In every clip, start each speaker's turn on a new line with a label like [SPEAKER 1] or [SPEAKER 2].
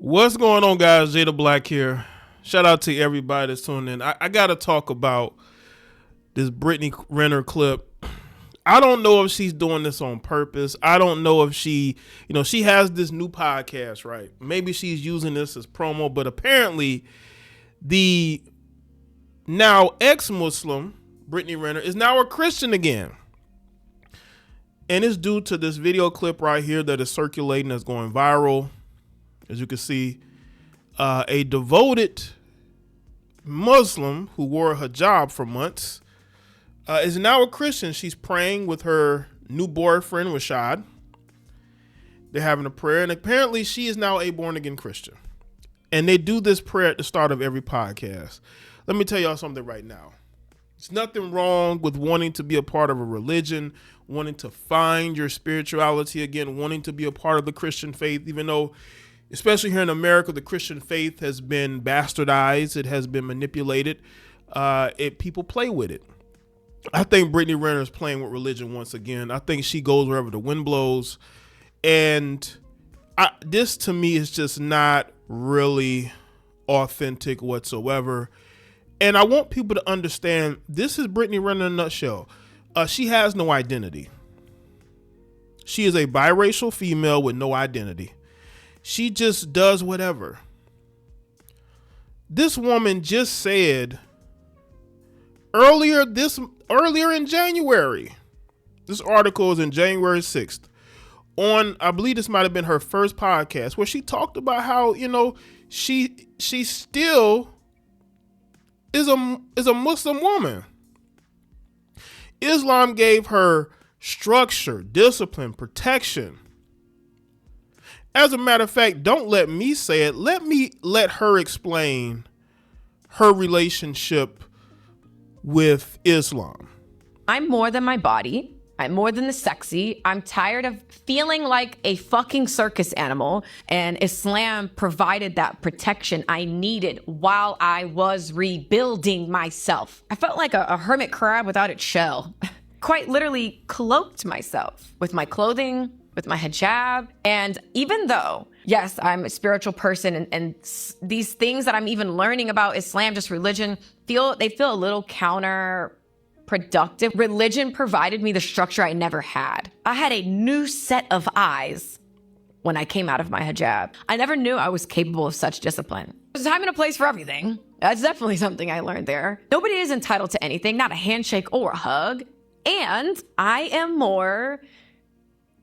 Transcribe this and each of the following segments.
[SPEAKER 1] What's going on, guys? Jay the Black here. Shout out to everybody that's tuning in. I got to talk about this Brittany Renner clip. I don't know if she's doing this on purpose. I don't know if she has this new podcast, right? Maybe she's using this as promo, but apparently the now ex-Muslim Brittany Renner is now a Christian again. And it's due to this video clip right here that is circulating, that's going viral. As you can see, a devoted Muslim who wore a hijab for months is now a Christian. She's praying with her new boyfriend, Rashad. They're having a prayer, and apparently she is now a born-again Christian. And they do this prayer at the start of every podcast. Let me tell y'all something right now. There's nothing wrong with wanting to be a part of a religion, wanting to find your spirituality again, wanting to be a part of the Christian faith, even though, especially here in America, the Christian faith has been bastardized. It has been manipulated. People play with it. I think Brittany Renner is playing with religion once again. I think she goes wherever the wind blows. And this to me is just not really authentic whatsoever. And I want people to understand this is Brittany Renner in a nutshell. She has no identity. She is a biracial female with no identity. She just does whatever. This woman just said earlier in January, this article is in January 6th, on, I believe this might have been her first podcast, where she talked about how, she still is a Muslim woman. Islam gave her structure, discipline, protection. As a matter of fact, don't let me say it. Let her explain her relationship with Islam.
[SPEAKER 2] I'm more than my body. I'm more than the sexy. I'm tired of feeling like a fucking circus animal, and Islam provided that protection I needed while I was rebuilding myself. I felt like a hermit crab without its shell. Quite literally cloaked myself with my clothing, with my hijab. And even though, yes, I'm a spiritual person, and these things that I'm even learning about Islam, just religion, feel a little counterproductive. Religion provided me the structure I never had. I had a new set of eyes when I came out of my hijab. I never knew I was capable of such discipline. There's a time and a place for everything. That's definitely something I learned there. Nobody is entitled to anything, not a handshake or a hug. And I am more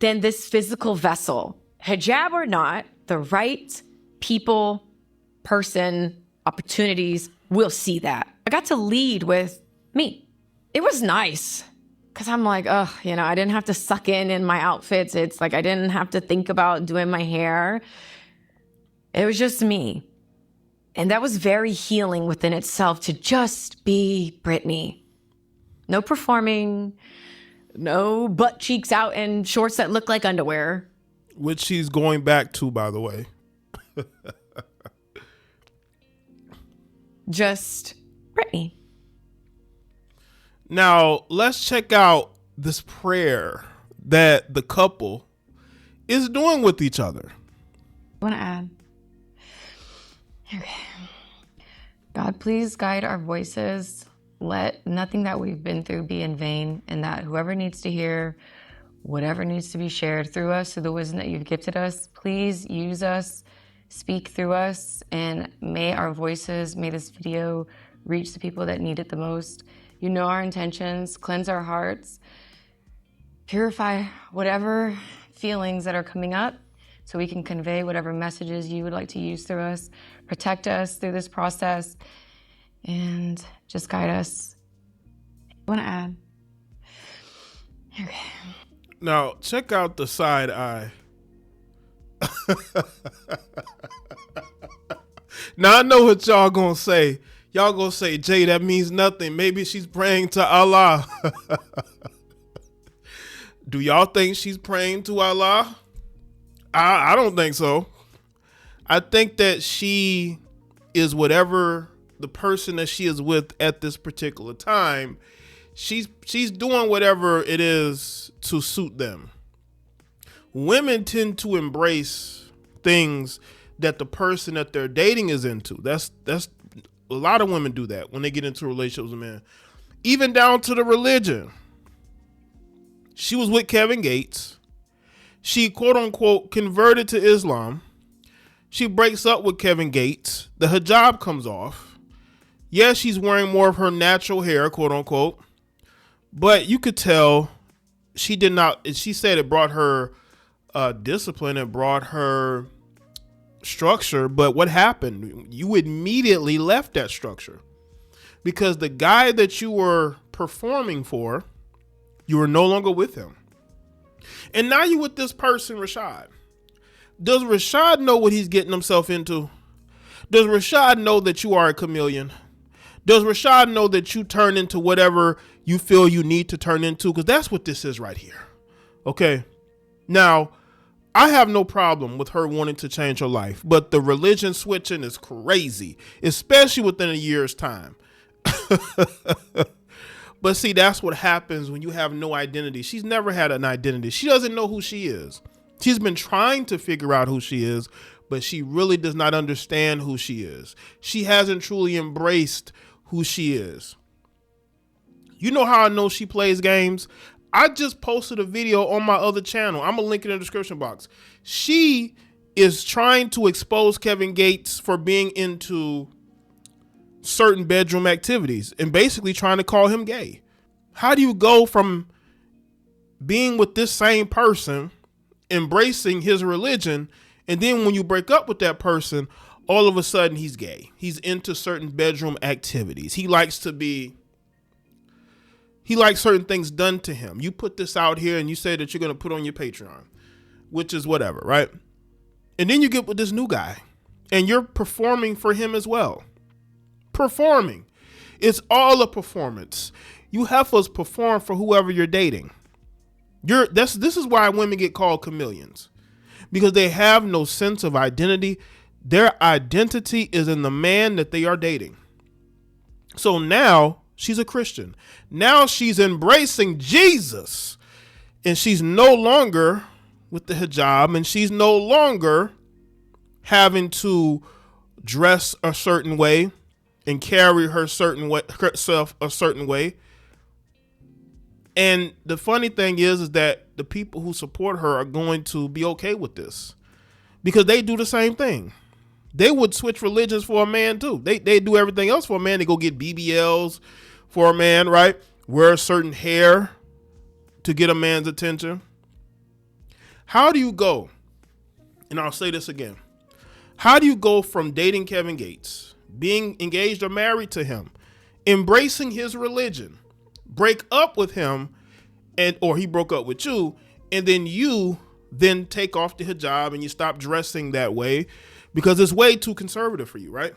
[SPEAKER 2] than this physical vessel. Hijab or not, the right people, person, opportunities will see that. I got to lead with me. It was nice because I'm like, I didn't have to suck in my outfits. It's like I didn't have to think about doing my hair. It was just me. And that was very healing within itself, to just be Brittany. No performing, no butt cheeks out in shorts that look like underwear.
[SPEAKER 1] Which she's going back to, by the way.
[SPEAKER 2] Just Brittany.
[SPEAKER 1] Now, let's check out this prayer that the couple is doing with each other.
[SPEAKER 2] I want to add. Okay. God, please guide our voices. Let nothing that we've been through be in vain, and that whoever needs to hear whatever needs to be shared through us, through the wisdom that you've gifted us, please use us, speak through us, and may our voices, may this video reach the people that need it the most. You know our intentions, cleanse our hearts, purify whatever feelings that are coming up so we can convey whatever messages you would like to use through us. Protect us through this process and just guide us. I want to add. Okay.
[SPEAKER 1] Now, check out the side eye. Now, I know what y'all gonna say. Y'all gonna say, Jay, that means nothing. Maybe she's praying to Allah. Do y'all think she's praying to Allah? I don't think so. I think that she is whatever the person that she is with at this particular time. She's doing whatever it is to suit them. Women tend to embrace things that the person that they're dating is into. That's a lot of women do that when they get into relationships with men. Even down to the religion. She was with Kevin Gates. She, quote unquote, converted to Islam. She breaks up with Kevin Gates. The hijab comes off. Yeah, she's wearing more of her natural hair, quote unquote. But you could tell she did not. She said it brought her discipline. It brought her structure. But what happened? You immediately left that structure because the guy that you were performing for, you were no longer with him. And now you're with this person, Rashad. Does Rashad know what he's getting himself into? Does Rashad know that you are a chameleon? Does Rashad know that you turn into whatever you feel you need to turn into? Because that's what this is right here. Okay. Now, I have no problem with her wanting to change her life, but the religion switching is crazy, especially within a year's time. But see, that's what happens when you have no identity. She's never had an identity. She doesn't know who she is. She's been trying to figure out who she is, but she really does not understand who she is. She hasn't truly embraced who she is. You know how I know she plays games? I just posted a video on my other channel. I'm going to link it in the description box. She is trying to expose Kevin Gates for being into certain bedroom activities and basically trying to call him gay. How do you go from being with this same person, embracing his religion, and then when you break up with that person, all of a sudden he's gay? He's into certain bedroom activities. He likes certain things done to him. You put this out here and you say that you're going to put on your Patreon, which is whatever, right? And then you get with this new guy and you're performing for him as well. Performing. It's all a performance. You heifers perform for whoever you're dating. This is why women get called chameleons, because they have no sense of identity. Their identity is in the man that they are dating. So now she's a Christian. Now she's embracing Jesus, and she's no longer with the hijab, and she's no longer having to dress a certain way and carry herself a certain way. And the funny thing is that the people who support her are going to be okay with this because they do the same thing. They would switch religions for a man too. They do everything else for a man. They go get BBLs for a man, right? Wear a certain hair to get a man's attention. How do you go? And I'll say this again. How do you go from dating Kevin Gates, being engaged or married to him, embracing his religion, break up with him, or he broke up with you, and then you take off the hijab and you stop dressing that way because it's way too conservative for you, right?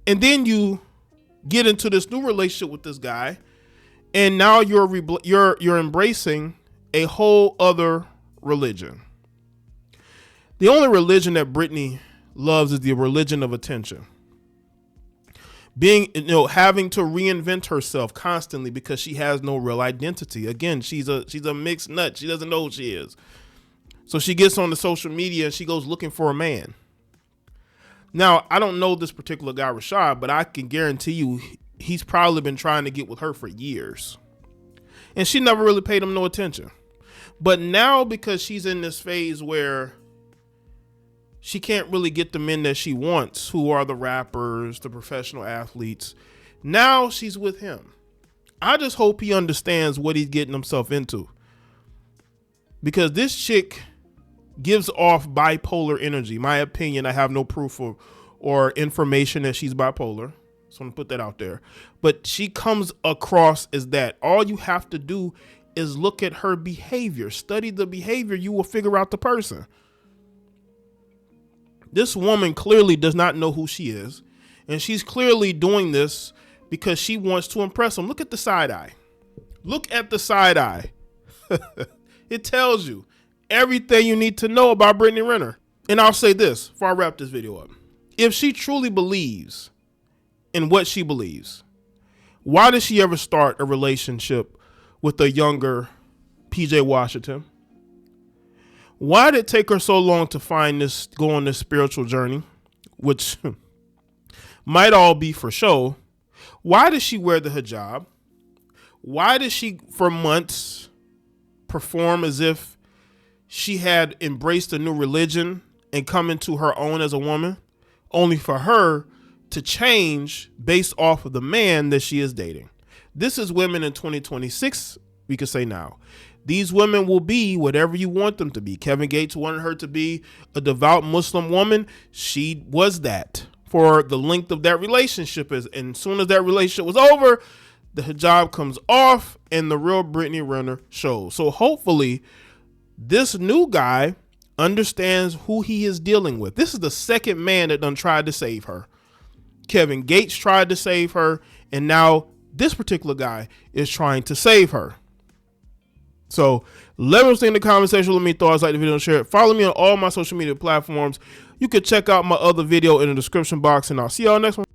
[SPEAKER 1] And then you get into this new relationship with this guy, and now you're embracing a whole other religion. The only religion that Brittany loves is the religion of attention. Having to reinvent herself constantly because she has no real identity. Again, she's a mixed nut. She doesn't know who she is. So she gets on the social media and she goes looking for a man. Now, I don't know this particular guy, Rashad, but I can guarantee you he's probably been trying to get with her for years. And she never really paid him no attention. But now, because she's in this phase where she can't really get the men that she wants, who are the rappers, the professional athletes, now she's with him. I just hope he understands what he's getting himself into. Because this chick gives off bipolar energy. My opinion, I have no proof or information that she's bipolar. So I'm gonna put that out there. But she comes across as that. All you have to do is look at her behavior. Study the behavior. You will figure out the person. This woman clearly does not know who she is. And she's clearly doing this because she wants to impress him. Look at the side eye. Look at the side eye. It tells you everything you need to know about Brittany Renner. And I'll say this before I wrap this video up. If she truly believes in what she believes, why did she ever start a relationship with a younger PJ Washington? Why did it take her so long to go on this spiritual journey, which might all be for show? Why did she wear the hijab? Why did she, for months, perform as if she had embraced a new religion and come into her own as a woman, only for her to change based off of the man that she is dating? This is women in 2026, we could say now. These women will be whatever you want them to be. Kevin Gates wanted her to be a devout Muslim woman. She was that for the length of that relationship. And as soon as that relationship was over, the hijab comes off and the real Brittany Renner shows. So hopefully this new guy understands who he is dealing with. This is the second man that done tried to save her. Kevin Gates tried to save her, and now this particular guy is trying to save her. So let me know in the comment section. Let me thoughts, like the video, and share it. Follow me on all my social media platforms. You can check out my other video in the description box, and I'll see y'all next one.